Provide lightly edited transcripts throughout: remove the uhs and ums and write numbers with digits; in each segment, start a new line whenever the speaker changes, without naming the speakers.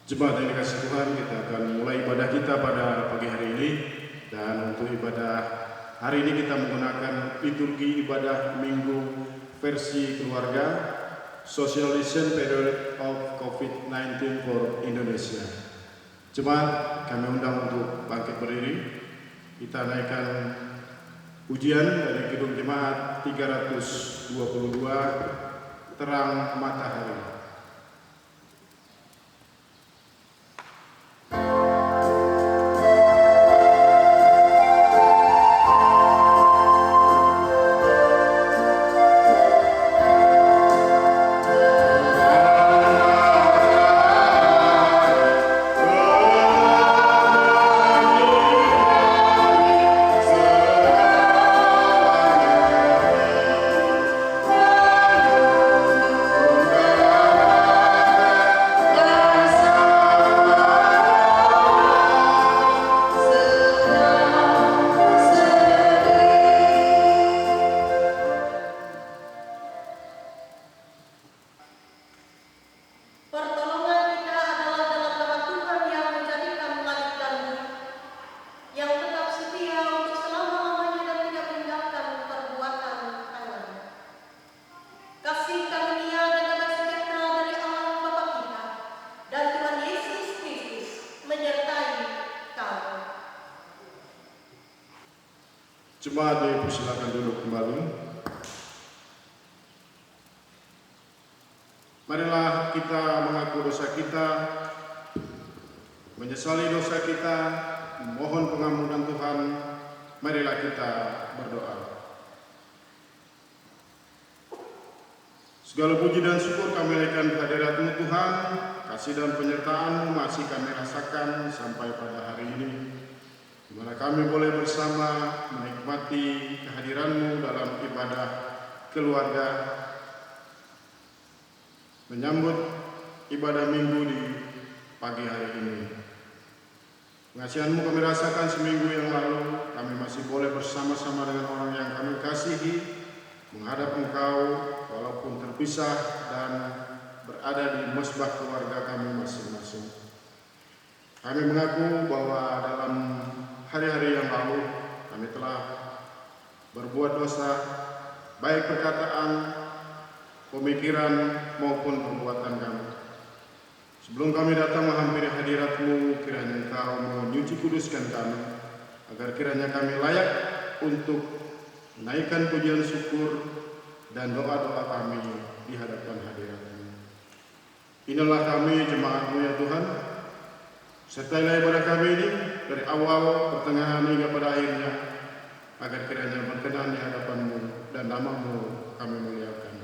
Jemaat yang dikasih Tuhan, kita akan mulai ibadah kita pada pagi hari ini. Dan untuk ibadah hari ini kita menggunakan liturgi ibadah Minggu versi keluarga, Social Distancing Period of COVID-19 for Indonesia. Jemaat, kami undang untuk bangkit berdiri. Kita naikkan pujian dari Kidung Jemaat 322, Terang Matahari. Jemaat dipersilakan duduk kembali. Marilah kita mengaku dosa kita, menyesali dosa kita, memohon pengampunan Tuhan. Marilah kita berdoa. Segala puji dan syukur kami naikkan kehadirat-Mu Tuhan. Kasih dan penyertaan-Mu masih kami rasakan sampai pada hari ini, di mana kami boleh bersama menikmati kehadiran-Mu dalam ibadah keluarga, menyambut ibadah Minggu di pagi hari ini. Pengasihan-Mu kami rasakan seminggu yang lalu, kami masih boleh bersama-sama dengan orang yang kami kasihi, menghadap Engkau walaupun terpisah dan berada di mesbah keluarga kami masing-masing. Kami mengaku bahwa dalam hari-hari yang lalu kami telah berbuat dosa, baik perkataan, pemikiran maupun perbuatan kami. Sebelum kami datang menghampiri hadirat-Mu, kiranya Engkau menyuci kuduskan kami, agar kiranya kami layak untuk menaikkan pujian syukur dan doa-doa kami di hadapan hadirat-Mu. Inilah kami, jemaat-Mu ya Tuhan. Sertailah ibadah kami ini dari awal, pertengahan hingga pada akhirnya, agar kiranya berkenan di hadapan-Mu dan nama-Mu kami muliakan.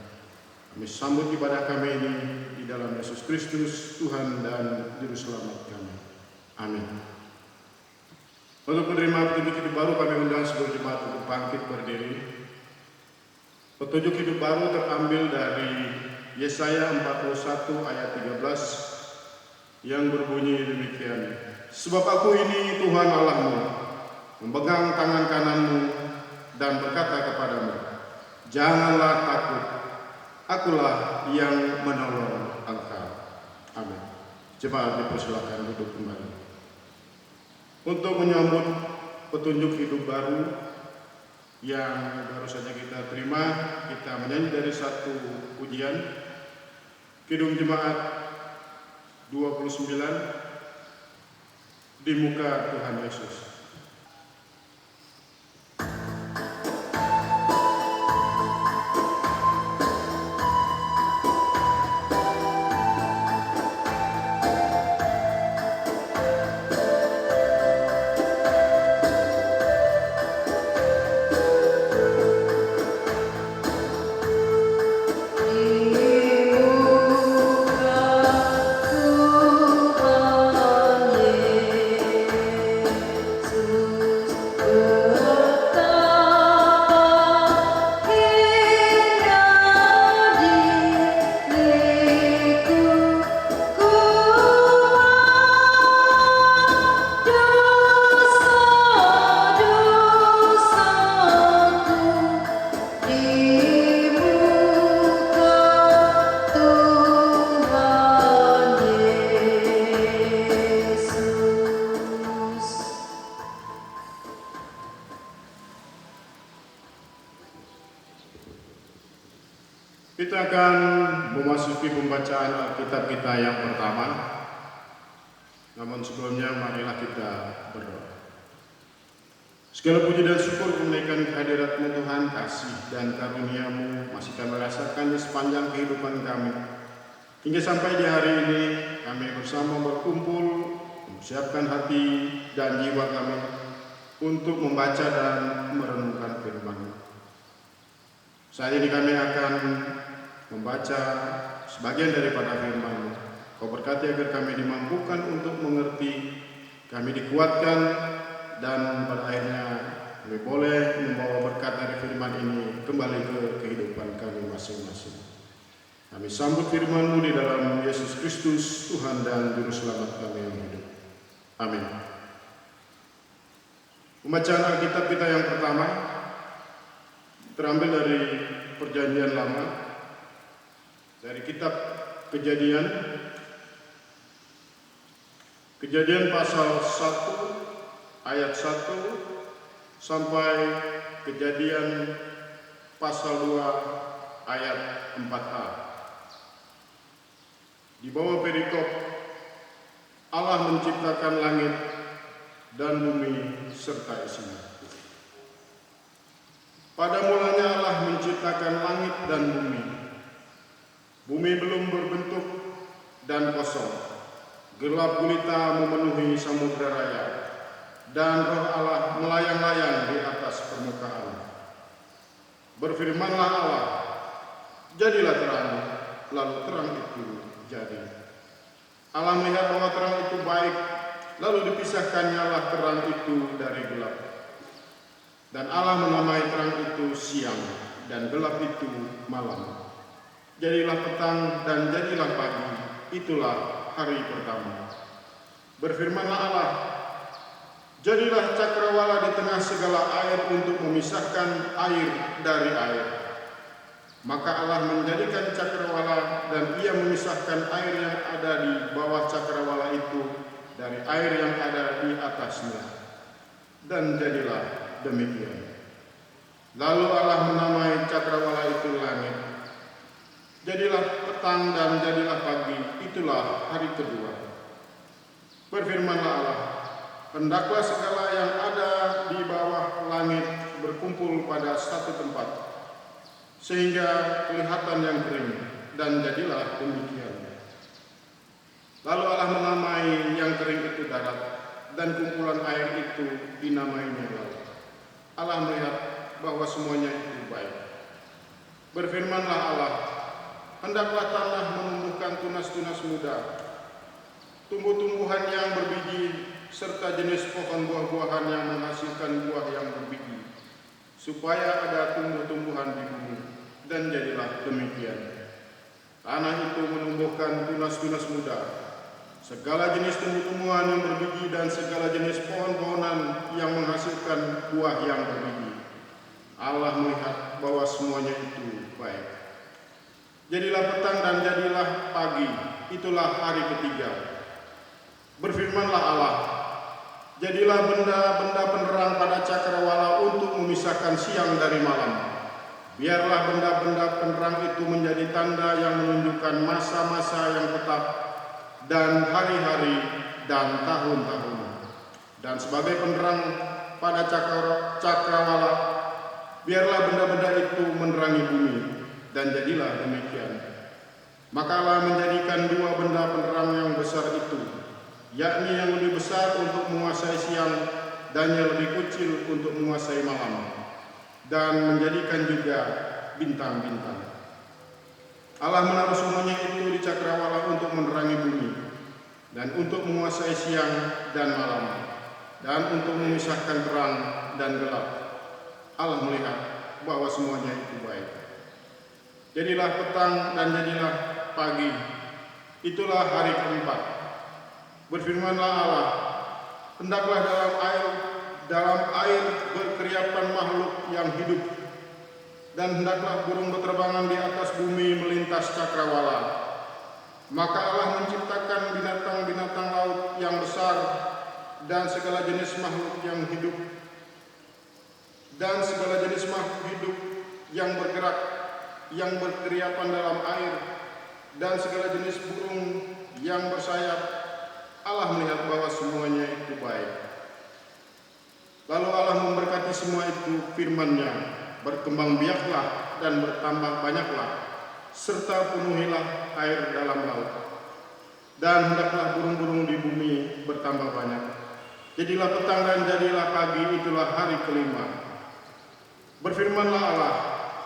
Kami sambut ibadah kami ini di dalam Yesus Kristus, Tuhan dan Juru Selamat kami. Amin. Untuk menerima petunjuk hidup baru, kami undang seluruh jemaat untuk bangkit berdiri. Petunjuk hidup baru terambil dari Yesaya 41 ayat 13 yang berbunyi demikian. Sebab aku ini Tuhan Allahmu, memegang tangan kananmu dan berkata kepadamu, janganlah takut, akulah yang menolong engkau. Amin. Jemaat dipersilakan duduk kembali. Untuk menyambut petunjuk hidup baru yang baru saja kita terima, kita menyanyi dari satu pujian Kidung Jemaat 29, Di Muka Tuhan Yesus.
Yesus
Kita akan memasuki pembacaan Alkitab kita yang pertama. Namun sebelumnya marilah kita berdoa. Segala puji dan syukur menaikkan kehadirat-Mu Tuhan, kasih dan karunia-Mu masih kami rasakan di sepanjang kehidupan kami. Hingga sampai di hari ini kami bersama berkumpul, mempersiapkan hati dan jiwa kami untuk membaca dan merenungkan firman-Mu. Saat ini kami akan membaca sebagian daripada firman-Mu. Kau berkati agar kami dimampukan untuk mengerti, kami dikuatkan, dan pada akhirnya kami boleh membawa berkat dari firman ini kembali ke kehidupan kami masing-masing. Kami sambut firman-Mu di dalam Yesus Kristus, Tuhan dan Juru Selamat kami yang hidup. Amin. Pembacaan Alkitab kita yang pertama terambil dari Perjanjian Lama, dari kitab Kejadian pasal 1 ayat 1 sampai Kejadian pasal 2 ayat 4a. Di bawah perikop, Allah menciptakan langit dan bumi serta isinya. Pada mulanya Allah menciptakan langit dan bumi. Bumi belum berbentuk dan kosong. Gelap gulita memenuhi samudera raya, dan roh Allah melayang-layang di atas permukaan. Berfirmanlah Allah, jadilah terang, lalu terang itu jadi. Allah melihat bahwa terang itu baik, lalu dipisahkannya lah terang itu dari gelap. Dan Allah menamai terang itu siang, dan gelap itu malam. Jadilah petang dan jadilah pagi, itulah hari pertama. Berfirmanlah Allah, jadilah cakrawala di tengah segala air untuk memisahkan air dari air. Maka Allah menjadikan cakrawala, dan ia memisahkan air yang ada di bawah cakrawala itu dari air yang ada di atasnya. Dan jadilah demikian. Lalu Allah menamai cakrawala itu langit. Jadilah petang dan jadilah pagi, itulah hari kedua. Berfirmanlah Allah, hendaklah segala yang ada di bawah langit berkumpul pada satu tempat, sehingga kelihatan yang kering, dan jadilah demikian. Lalu Allah menamai yang kering itu darat, dan kumpulan air itu dinamainya laut. Allah melihat bahwa semuanya itu baik. Berfirmanlah Allah, hendaklah tanah menumbuhkan tunas-tunas muda, tumbuh-tumbuhan yang berbiji, serta jenis pohon buah-buahan yang menghasilkan buah yang berbiji, supaya ada tumbuh-tumbuhan di bumi. Dan jadilah demikian. Tanah itu menumbuhkan tunas-tunas muda, segala jenis tumbuh-tumbuhan yang berbiji, dan segala jenis pohon-pohonan yang menghasilkan buah yang berbiji. Allah melihat bahwa semuanya itu baik. Jadilah petang dan jadilah pagi, itulah hari ketiga. Berfirmanlah Allah, jadilah benda-benda penerang pada cakrawala untuk memisahkan siang dari malam. Biarlah benda-benda penerang itu menjadi tanda yang menunjukkan masa-masa yang tetap dan hari-hari dan tahun-tahun. Dan sebagai penerang pada cakrawala, biarlah benda-benda itu menerangi bumi. Dan jadilah demikian. Maka Allah menjadikan dua benda penerang yang besar itu, yakni yang lebih besar untuk menguasai siang dan yang lebih kecil untuk menguasai malam, dan menjadikan juga bintang-bintang. Allah menaruh semuanya itu di cakrawala untuk menerangi bumi, dan untuk menguasai siang dan malam, dan untuk memisahkan terang dan gelap. Allah melihat bahwa semuanya itu baik. Jadilah petang dan jadilah pagi, itulah hari keempat. Berfirmanlah Allah, hendaklah dalam air berkeriapan makhluk yang hidup, dan hendaklah burung berterbangan di atas bumi melintas cakrawala. Maka Allah menciptakan binatang-binatang laut yang besar dan segala jenis makhluk yang hidup, dan segala jenis makhluk hidup yang bergerak yang berkeriapan dalam air, dan segala jenis burung yang bersayap, Allah melihat bahwa semuanya itu baik. Lalu Allah memberkati semua itu firman-Nya, berkembang biaklah dan bertambah banyaklah, serta penuhilah air dalam laut. Dan hendaklah burung-burung di bumi bertambah banyak. Jadilah petang dan jadilah pagi, itulah hari kelima. Berfirmanlah Allah,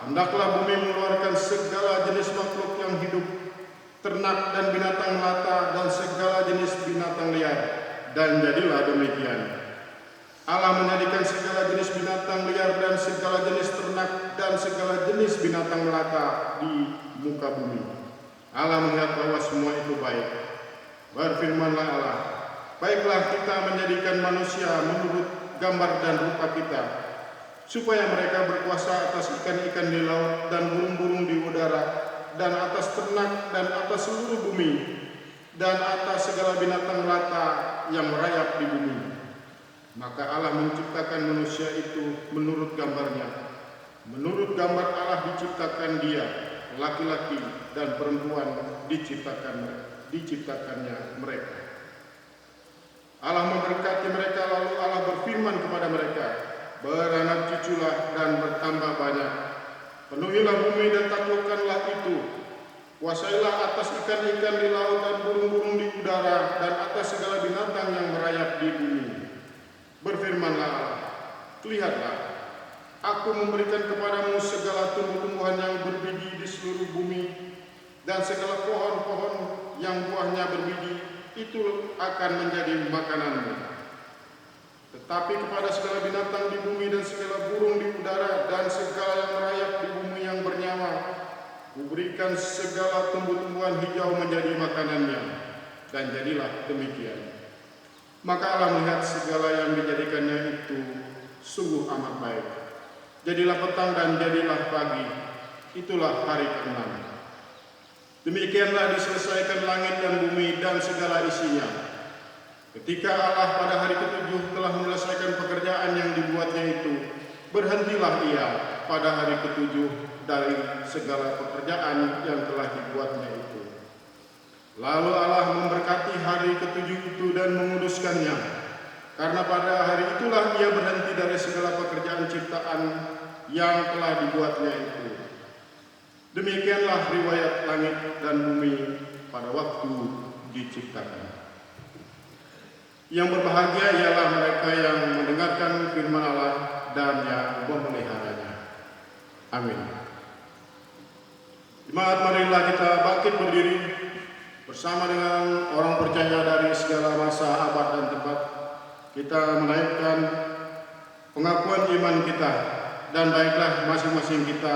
hendaklah bumi mengeluarkan segala jenis makhluk yang hidup, ternak dan binatang melata dan segala jenis binatang liar. Dan jadilah demikian. Allah menjadikan segala jenis binatang liar dan segala jenis ternak dan segala jenis binatang melata di muka bumi. Allah melihat bahwa semua itu baik. Berfirmanlah Allah, baiklah kita menjadikan manusia menurut gambar dan rupa kita, supaya mereka berkuasa atas ikan-ikan di laut dan burung-burung di udara, dan atas ternak dan atas seluruh bumi, dan atas segala binatang melata yang merayap di bumi. Maka Allah menciptakan manusia itu menurut gambarnya. Menurut gambar Allah diciptakan dia, laki-laki dan perempuan diciptakannya mereka. Allah memberkati mereka, lalu Allah berfirman kepada mereka, beranak cuculah dan bertambah banyak. Penuhilah bumi dan taklukkanlah itu. Kuasailah atas ikan-ikan di laut dan burung-burung di udara dan atas segala binatang yang merayap di bumi. Berfirmanlah Allah, lihatlah, aku memberikan kepadamu segala tumbuh-tumbuhan yang berbiji di seluruh bumi, dan segala pohon-pohon yang buahnya berbiji, itu akan menjadi makananmu. Tetapi kepada segala binatang di bumi dan segala burung di udara dan segala yang merayap di bumi yang bernyawa, kuberikan segala tumbuh-tumbuhan hijau menjadi makanannya. Dan jadilah demikian. Maka Allah melihat segala yang dijadikannya itu sungguh amat baik. Jadilah petang dan jadilah pagi, itulah hari ke-6. Demikianlah diselesaikan langit dan bumi dan segala isinya. Ketika Allah pada hari ke-7 telah menyelesaikan pekerjaan yang dibuatnya itu, berhentilah ia pada hari ke-7 dari segala pekerjaan yang telah dibuatnya itu. Lalu Allah memberkati hari ke-7 itu dan menguduskannya, karena pada hari itulah ia berhenti dari segala pekerjaan ciptaan yang telah dibuatnya itu. Demikianlah riwayat langit dan bumi pada waktu diciptakan. Yang berbahagia ialah mereka yang mendengarkan firman Allah dan yang memeliharanya. Amin. Jemaat, marilah kita bangkit berdiri bersama dengan orang percaya dari segala masa, abad dan tempat. Kita menaikkan pengakuan iman kita, dan baiklah masing-masing kita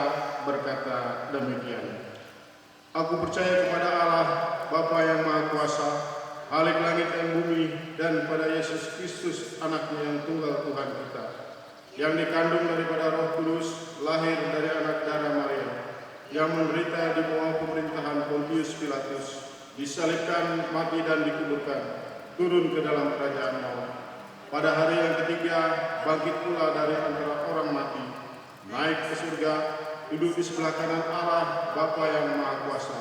berkata demikian. Aku percaya kepada Allah, Bapa yang Maha Kuasa, Khalik langit dan bumi, dan pada Yesus Kristus, anaknya yang tunggal Tuhan kita, yang dikandung daripada Roh Kudus, lahir dari anak darah Maria, yang menderita di bawah pemerintahan Pontius Pilatus, disalibkan, mati dan dikuburkan, turun ke dalam kerajaan maut. Pada hari yang ketiga bangkit pula dari antara orang mati, naik ke surga, duduk di sebelah kanan Allah Bapa yang Maha Kuasa,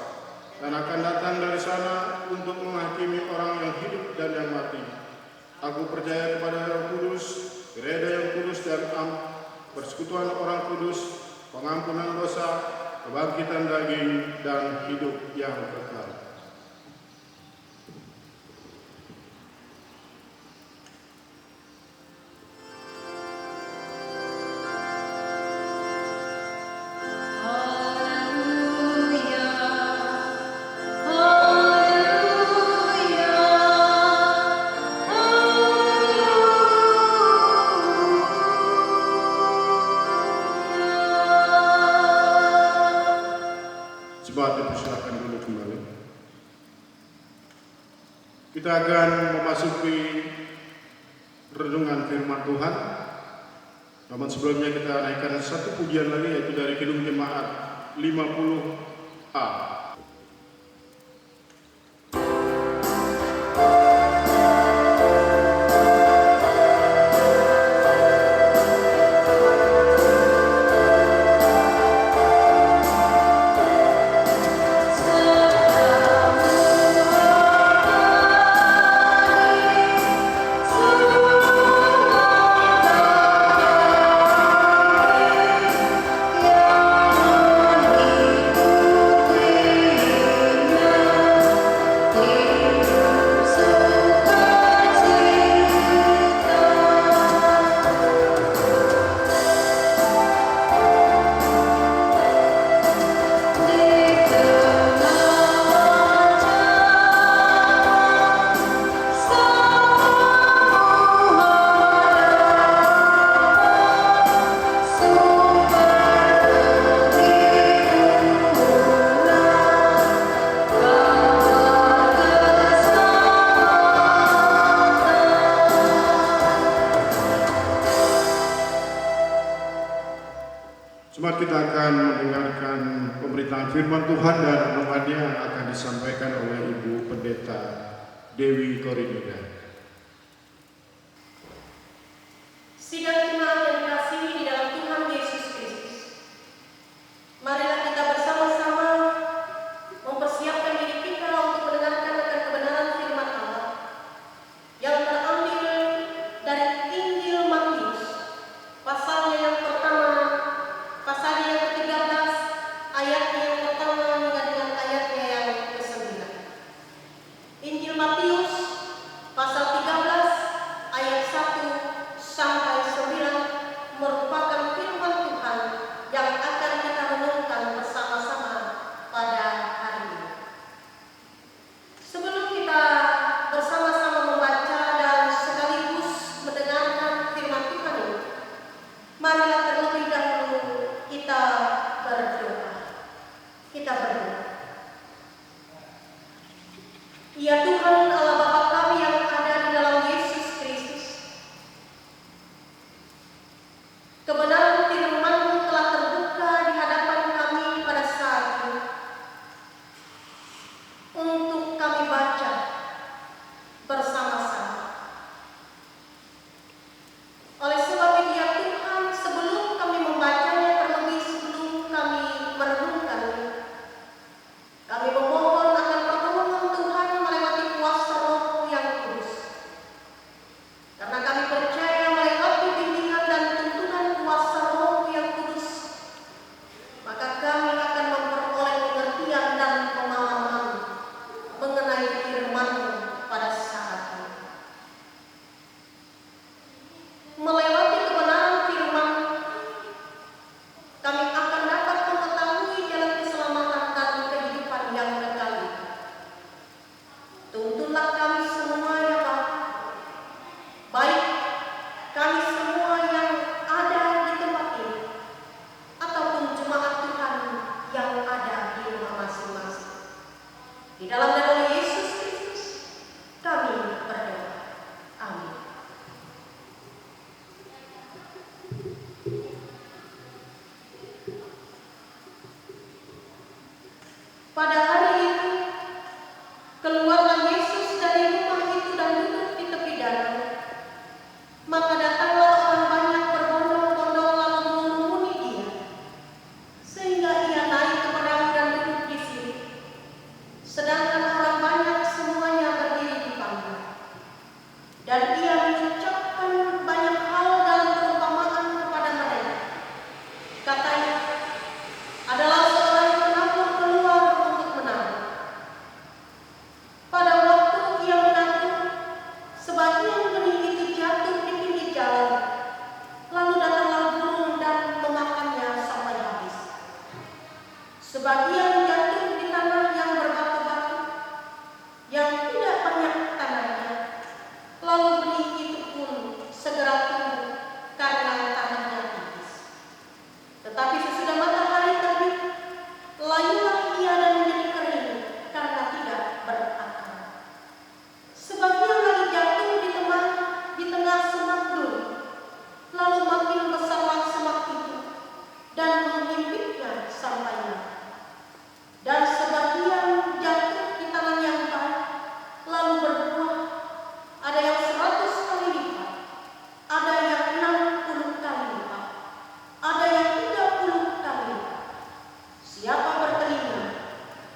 dan akan datang dari sana untuk menghakimi orang yang hidup dan yang mati. Aku percaya kepada Roh Kudus, gereja yang kudus dan persekutuan orang kudus, pengampunan dosa, kebangkitan daging, dan hidup yang kekal. Kita akan memasuki renungan firman Tuhan. Namun sebelumnya kita naikkan satu pujian lagi, yaitu dari Kidung Jemaat 50A. Jemaat, kita akan mendengarkan pemberitaan firman Tuhan dan renungannya yang akan disampaikan oleh Ibu Pendeta Dewi Korinida.
Sidang jemaat yang dikasihi di dalam Tuhan Yesus Kristus, marilah kita bersama-sama mempersiapkan diri kita untuk mendengarkan akan kebenaran firman Allah yang terambil dari Injil Matius, pasalnya yang pertama, pasalnya yang ke-13, ayatnya yang pertama hingga dengan ayatnya yang ke-9. Injil Matius pasal 13 ayat 1 sampai 9 merupakan firman Tuhan yang akan kita renungkan bersama-sama pada hari ini. Sebelum kita bersama-sama membaca dan sekaligus mendengarkan firman Tuhan ini, marilah terlebih dahulu kita berdoa. Kita berdoa. Ya Tuhan Allah Bapa kami yang ada di dalam Yesus Kristus, kebenaran firman-Mu telah terbuka di hadapan kami pada saat ini untuk kami baca bersama-sama. Oleh sebab itu ya Tuhan, sebelum kami membacanya, terlebih sebelum kami merenungkannya, kami memohon akan pertolongan Tuhan melewati kuasa Roh yang kudus. Karena kami percaya melewati bimbingan dan tuntunan kuasa Roh yang kudus, maka kami akan memperoleh pengertian dan pemahaman mengenai firman-Mu pada saat ini. Melewati kebenaran firman, kami akan dapat mengetahui jalan keselamatan dan kehidupan yang kekal. Tuntunlah kami semua ya Bapa, baik kami semua yang ada di tempat ini ataupun jemaat Tuhan yang ada di rumah masing-masing. Di dalam nama Yesus Kristus kami berdoa. Amin. Pada hari itu, keluarlah Yesus dari rumah itu dan duduk di tepi danau. Maka datanglah orang banyak berbondong-bondong lalu mengurumuni Dia, sehingga Ia naik ke perahu dan duduk di situ. Sedangkan orang banyak semuanya berdiri di panggung. Dan Ia mengucapkan banyak hal dalam perumpamaan kepada mereka. Katanya, adalah seorang penabur keluar untuk menabur. Pada waktu ia menabur, sebagian benih itu jatuh di pinggir jalan, lalu datanglah burung dan memakannya sampai habis. Sebagian jatuh di tanah yang berbatu-batu, yang tidak banyak tanahnya, lalu benih itu pun segera tumbuh karena tanahnya tipis. Tetapi sesudah matahari terbit, layulah ia dan menjadi kering karena tidak berakar. Sebagian lagi jatuh di tengah semak duri, lalu makin besarlah semak itu dan menghimpitnya sampai mati. Dan sebagian jatuh di tanah yang baik, lalu berbuah, ada yang 100 kali lipat, ada yang 60 kali lipat, ada yang 30 kali lipat. Siapa bertelinga,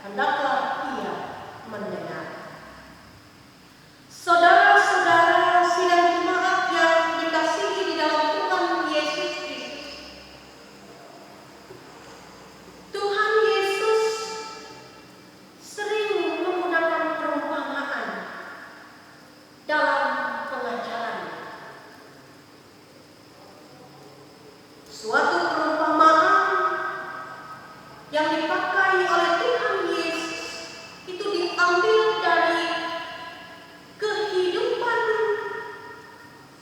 hendaklah ia mendengar. Saudara-saudara sidang jemaat yang dikasihi di dalam Tuhan Yesus Kristus, Tuhan Yesus sering menggunakan perumpamaan dalam pengajarannya. Suatu perumpamaan yang dipakai oleh Tuhan Yesus itu diambil dari kehidupan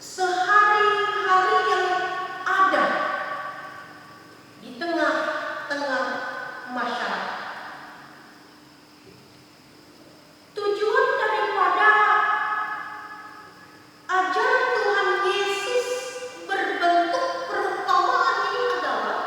sehari-hari yang ada di tengah-tengah masyarakat. Tujuan daripada ajaran Tuhan Yesus berbentuk perumpamaan ini adalah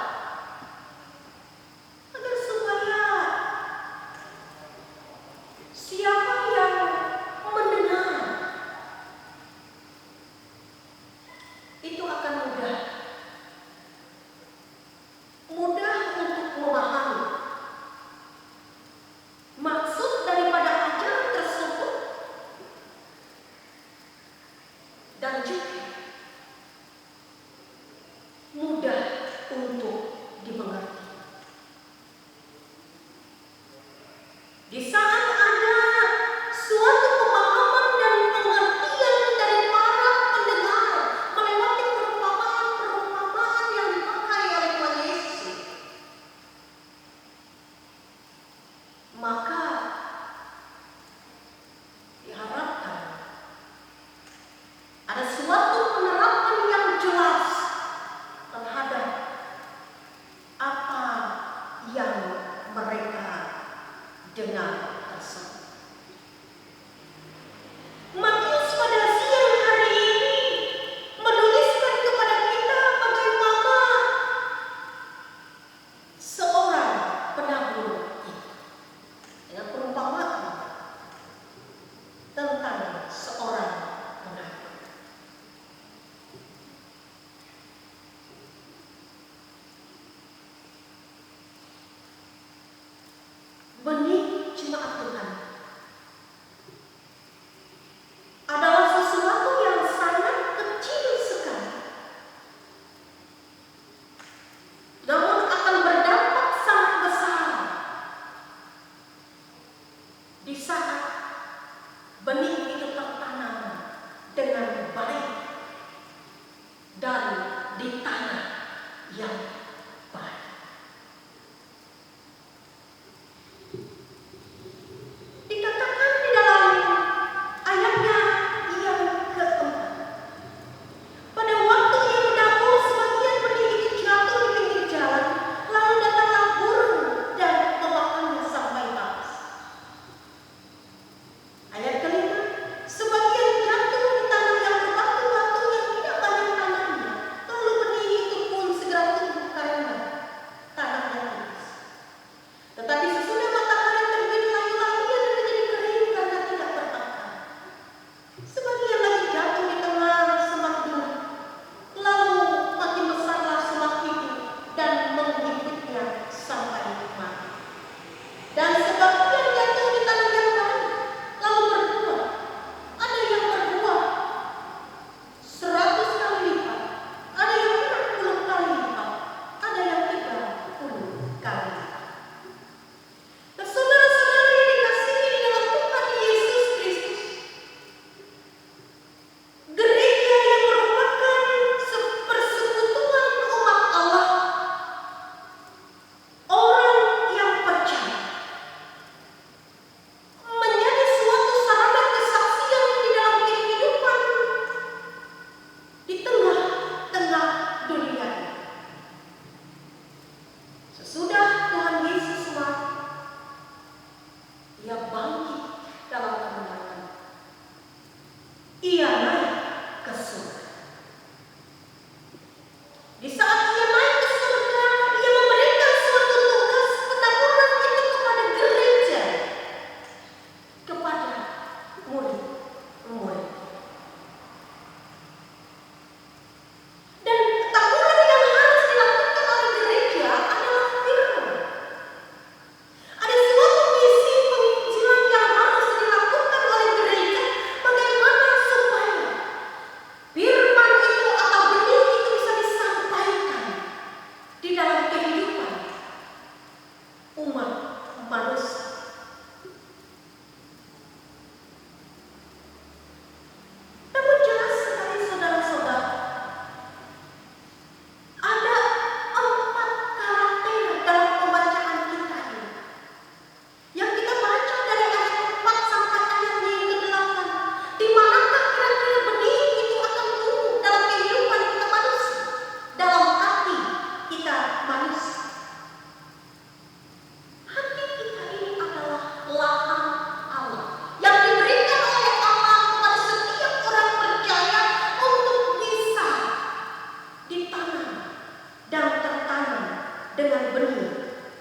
dengan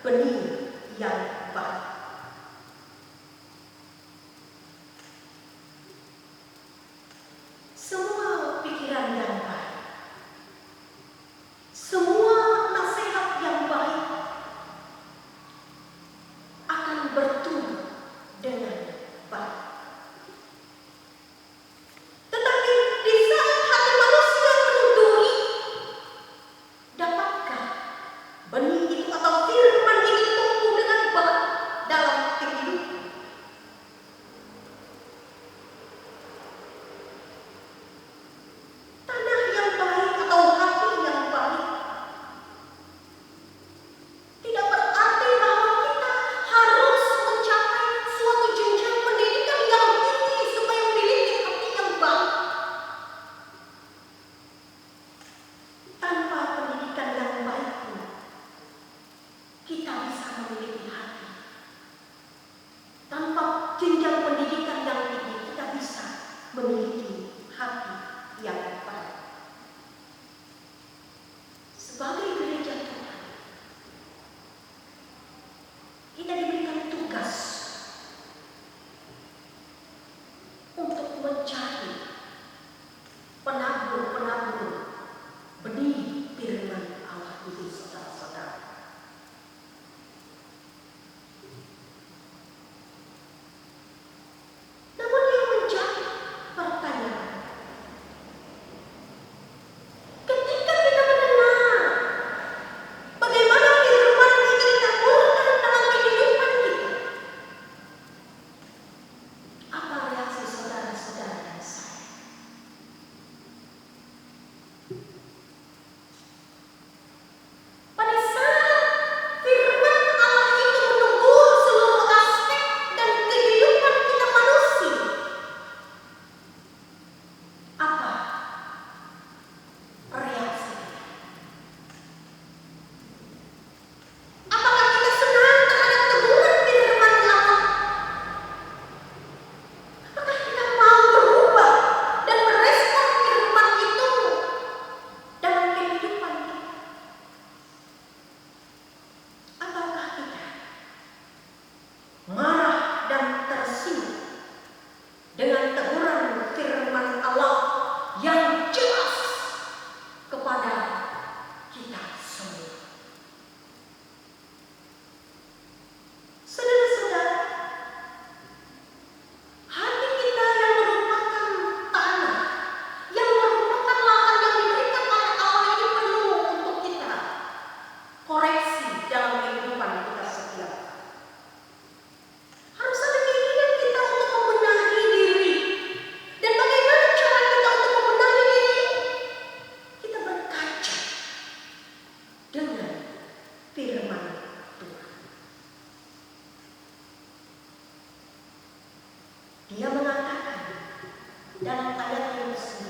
benih yang baik. Semua pikiran yang baik, semua nasihat yang baik akan bertumbuh dengan baik. Tetapi di saat hati manusia menunduri, dapatkah benih itu atau firman itu tumbuh dengan baik dalam kehidupan? Tanah yang baik atau hati yang baik tidak berarti bahwa kita harus mencapai suatu jenjang pendidikan yang tinggi supaya memiliki hati yang baik. Tanpa pendidikan yang baik pun kita bisa memiliki hati. Tanpa jenjang pendidikan yang tinggi kita bisa memiliki hati yang baik. Sebagai gereja Tuhan, kita diberikan tugas untuk mencari penabur-penabur benih firman Allah itu, saudara-saudara. Namun yang menjadi pertanyaan, ketika kita mendengar bagaimana firman itu ditaburkan dalam kehidupan kita, apa reaksi saudara-saudara dan saya? Pada saat firman Allah itu menebur seluruh aspek dan kehidupan kita manusia, apa reaksi kita? Apakah kita senang terhadap teguran firman Allah? Apakah kita mau berubah dan merespon firman itu dalam kehidupan kita? Ataukah kita marah dan tersinggung dengan teguran firman Allah yang jelas kepada kita semua? Saudara-saudara, hati kita yang merupakan tanah, yang merupakan lahan yang diberikan oleh Allah ini penuh untuk kita koreksi dalam kehidupan kita setiap hari. Harus ada keinginan kita untuk membenahi diri. Dan bagaimana cara kita untuk membenahi diri? Kita berkaca dengan firman Tuhan. Dia mengatakan dalam ayat yang ke-9,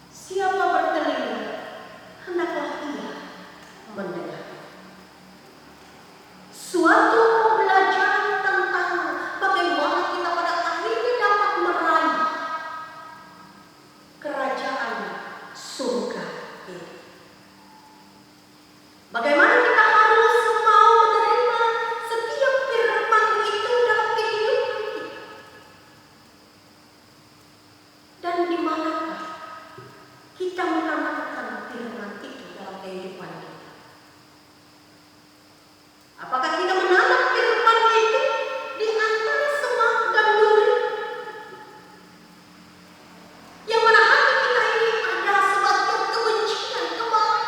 siapa bertelinga, hendaklah ia mendengar. Suatu pembelajaran tentang bagaimana kita pada akhirnya dapat meraih kerajaan surga itu. Bagaimana kita harus mau menerima setiap firman itu dalam kehidupan kita. Dan di manakah kita menanamkan firman itu dalam kehidupan kita? Apakah kita menanam firman itu di antara semak dan duri? Yang mana hati kita ini ada sebagian kebencian, kemarahan?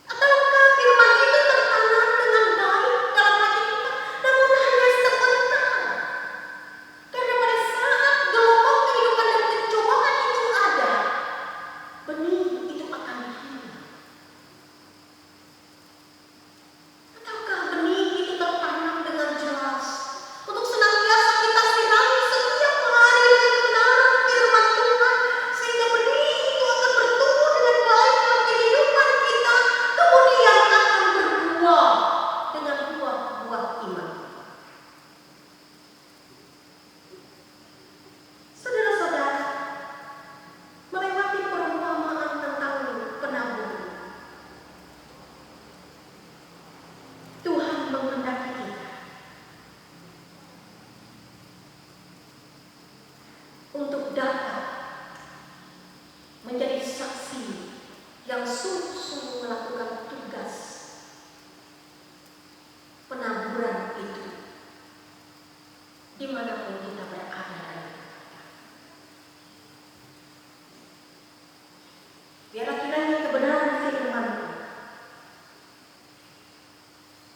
Ataukah firman itu tertanam dengan baik dalam hati kita, namun hanya sebentar? Karena pada saat gelombang kehidupan dan pencobaan itu ada, benih itu akan hilang. Ataukah benih itu tertanam dengan jelas untuk senantiasa kita sirami setiap hari dengan kebenaran firman Tuhan, sehingga benih itu akan bertumbuh dengan baik dalam kehidupan kita, kemudian akan berbuah dengan buah-buah iman. Saudara-saudara, melewati perumpamaan tentang yang sungguh-sungguh melakukan tugas penaburan itu dimanapun kita berada dan biarlah kiranya kebenaran firman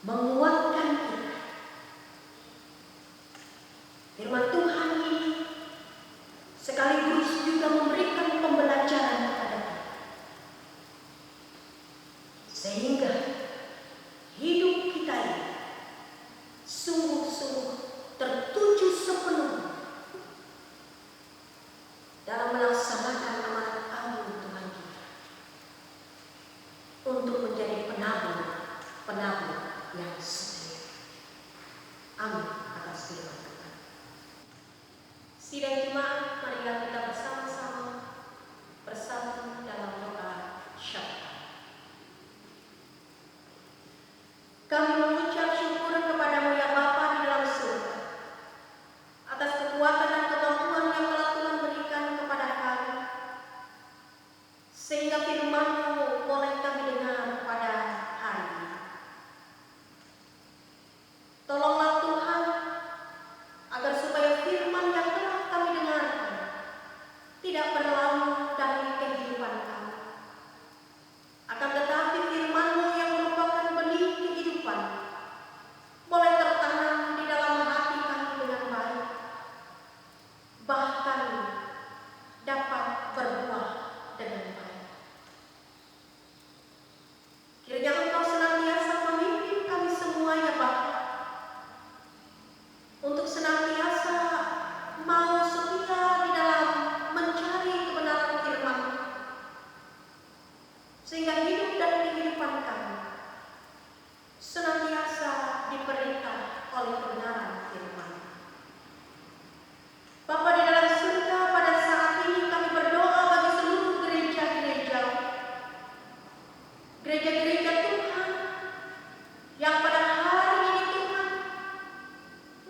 menguatkan kita. Firman Tuhan ini sekaligus juga memberikan pembelajaran kepada kita, sehingga hidup kita ini sungguh-sungguh tertuju sepenuhnya dalam melaksanakan amanat agung Tuhan kita untuk menjadi penabur yang setia. Amin atas firman Tuhan. Sidang jemaat, marilah kita bersama-sama bersatu dalam doa syafaat. Kami mengucap syukur kepadamu ya Bapa di dalam surga atas kekuatan dan kemampuan yang telah Tuhan berikan kepada kami, sehingga firman-Mu boleh kami dengar pada hari ini. Tolonglah Tuhan agar supaya firman yang telah kami dengarkan tidak berlalu dari kehidupan kami, akan tetapi firman-Mu yang merupakan benih kehidupan boleh tertanam di dalam hati kami dengan baik, bahkan dapat berbuah dengan baik. Kiranya Engkau senantiasa memimpin kami semua ya Bapa, untuk senantiasa mau setia di dalam mencari kebenaran firman, sehingga hidup dan kehidupan kami senantiasa diperintah oleh kebenaran firman. Bapa di dalam surga, pada saat ini kami berdoa bagi seluruh gereja-gereja Tuhan yang pada hari ini Tuhan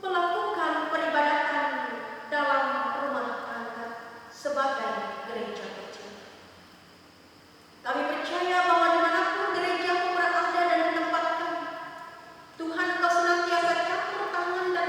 melakukan peribadatan dalam rumah tangga sebagai gereja kecil. Kami percaya bahwa dimanapun gereja-Mu berada dan ditempatkan, Tuhan Kau senantiasa campur tangan dan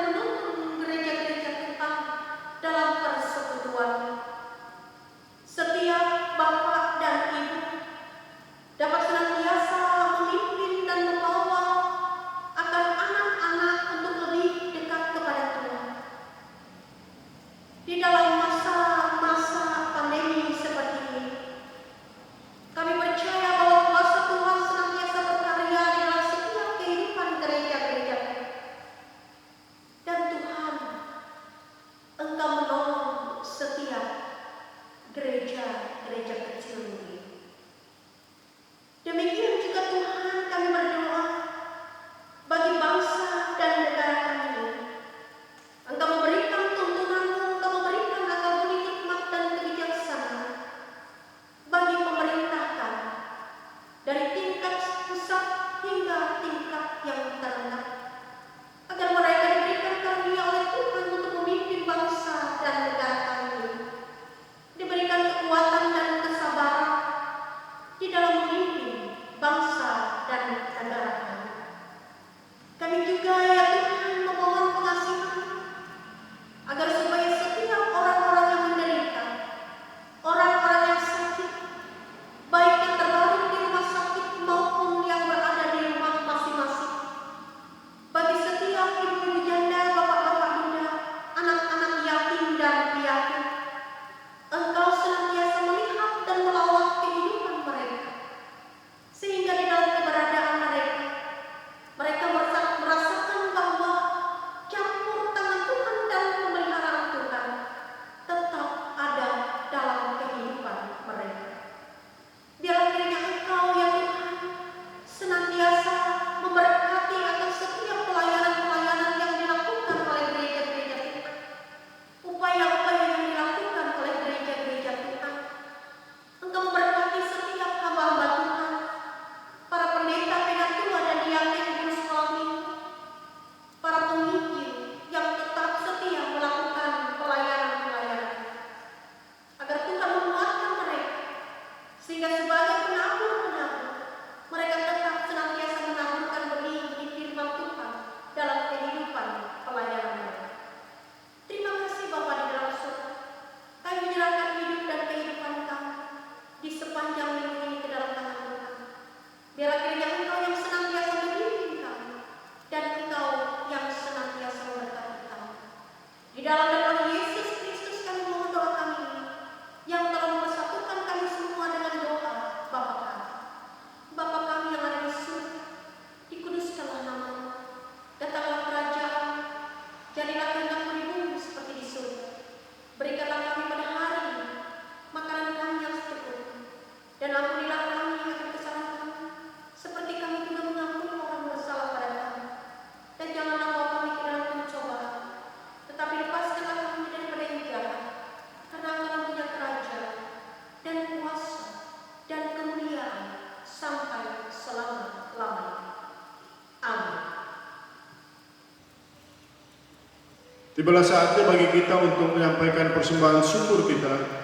Tibalah saatnya bagi kita untuk menyampaikan persembahan syukur kita.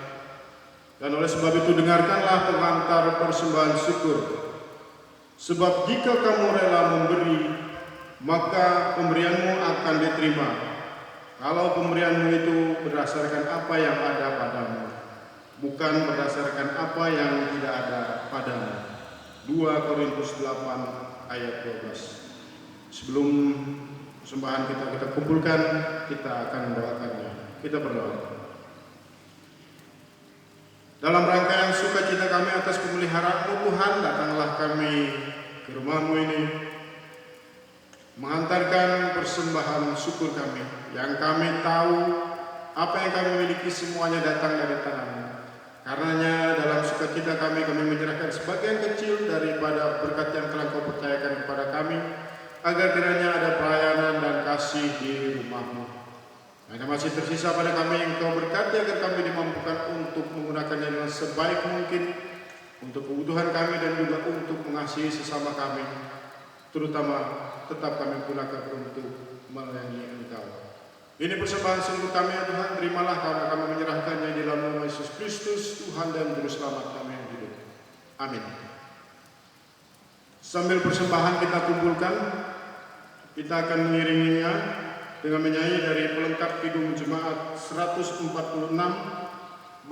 Dan oleh sebab itu dengarkanlah pengantar persembahan syukur. Sebab jika kamu rela memberi, maka pemberianmu akan diterima. Kalau pemberianmu itu berdasarkan apa yang ada padamu, bukan berdasarkan apa yang tidak ada padamu. 2 Korintus 8 ayat 12. Sebelum persembahan kita kumpulkan, kita akan mendoakannya. Kita berdoa. Dalam rangkaian sukacita kami atas pemeliharaan-Mu Tuhan, datanglah kami ke rumah-Mu ini mengantarkan persembahan syukur kami, yang kami tahu apa yang kami miliki semuanya datang dari tangan-Mu. Karenanya dalam sukacita kami menyerahkan sebagian kecil daripada berkat yang telah Kau percayakan kepada kami, agar kiranya ada pelayanan dan kasih di rumah-Mu. Hanya masih tersisa pada kami yang Kau berkati agar kami dimampukan untuk menggunakannya dengan sebaik mungkin untuk kebutuhan kami dan juga untuk mengasihi sesama kami, terutama tetap kami gunakan untuk melayani Engkau. Ini persembahan syukur kami ya Tuhan, terimalah karena kami menyerahkannya di dalam nama Yesus Kristus, Tuhan dan Juru Selamat kami yang hidup. Amin. Sambil persembahan kita kumpulkan, kita akan mengiringinya dengan menyanyi dari pelengkap Kidung Jemaat 146,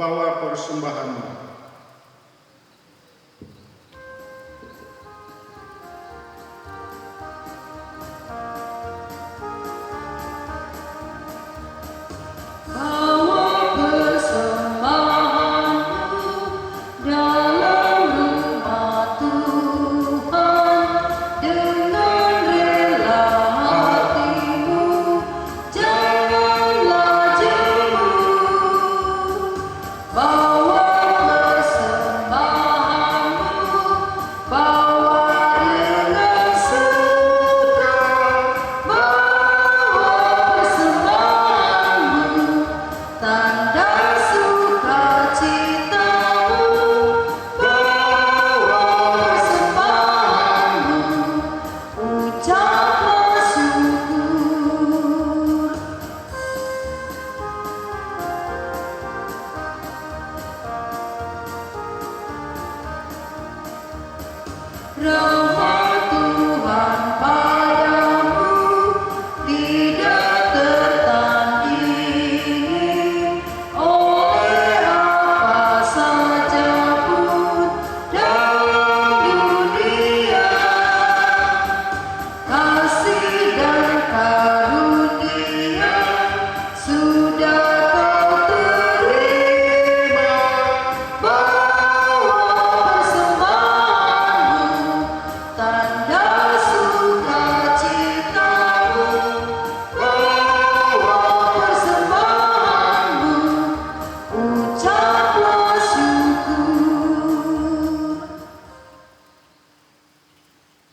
Bawa Persembahan-Mu.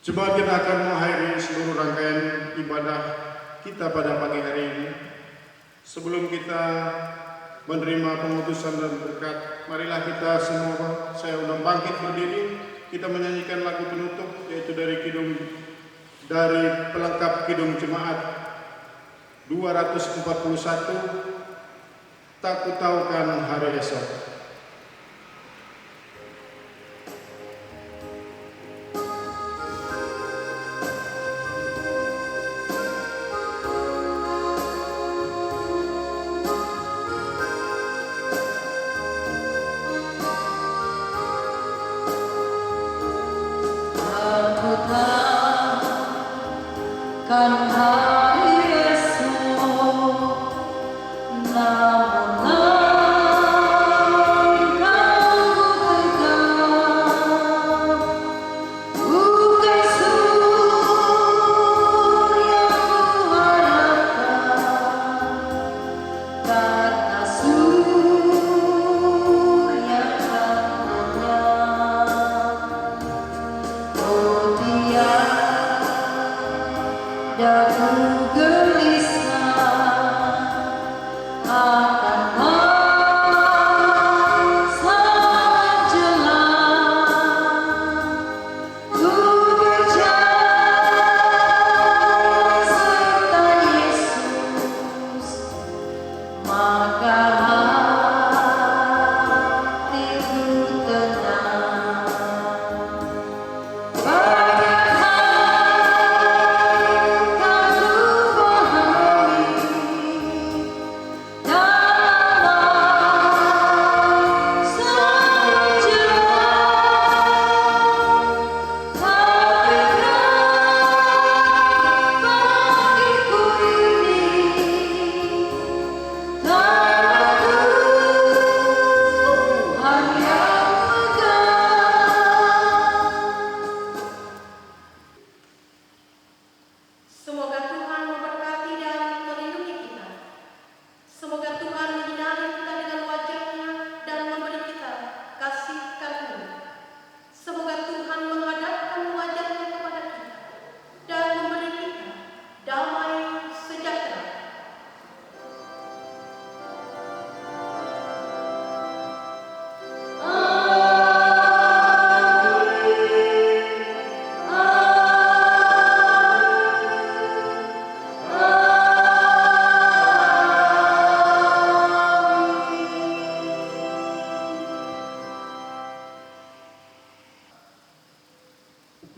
Jemaat, kita akan mengakhiri seluruh rangkaian ibadah kita pada pagi hari ini. Sebelum kita menerima pengutusan dan berkat, marilah kita semua, saya undang bangkit berdiri, kita menyanyikan lagu penutup, yaitu dari pelengkap Kidung Jemaat 241, Tak Kutaukan Hari Esok.
Kan hari esok, namun langkahku tegak, bukan surya ku harapkan, karena surya katanya, oh tiada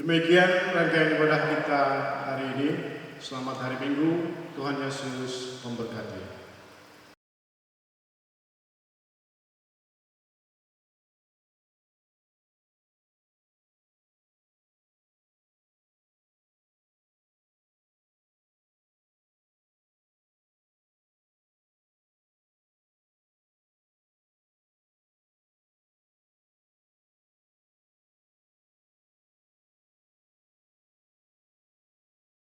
Demikian rangkaian ibadah kita hari ini. Selamat hari Minggu. Tuhan Yesus memberkati.